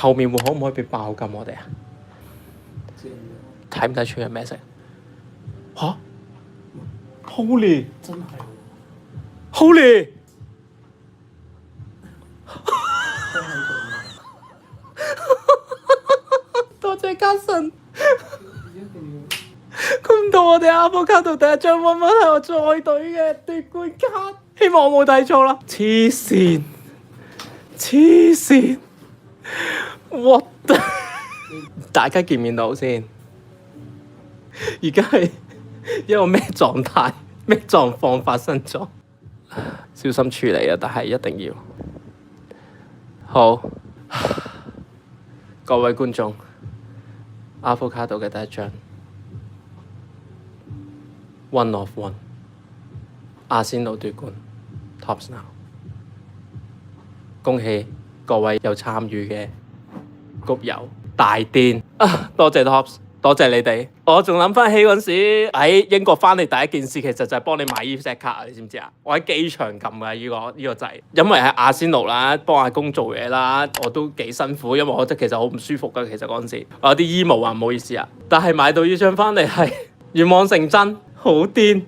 後面會可唔可以俾爆金我哋啊？睇唔睇出係咩色？吓 ？Holy！ 真係 Holy！ 多謝嘉臣，估唔到我哋阿波卡度第一張溫溫係我在隊嘅奪冠卡，希望我冇睇錯啦。黐線，黐線，what the？ 大家見唔見到先？而家係一個咩狀態、咩狀況發生咗？小心處理啊！但係一定要好。各位觀眾，阿福卡度嘅第一張 One of One， 阿仙奴奪冠 Tops Now， 恭喜各位有參與嘅谷友大癲啊！多謝 Tops， 多謝你哋。我仲諗翻起嗰陣時喺英國翻嚟第一件事，其實就係幫你買呢隻卡，你知唔知啊？我喺機場撳嘅呢個掣，因為係阿仙奴啦，幫阿公做嘢啦，我都幾辛苦，因為我覺得其實好唔舒服噶。其實嗰陣時我有啲 emo 啊，唔好意思啊。但係買到呢張翻嚟係願望成真，好癲！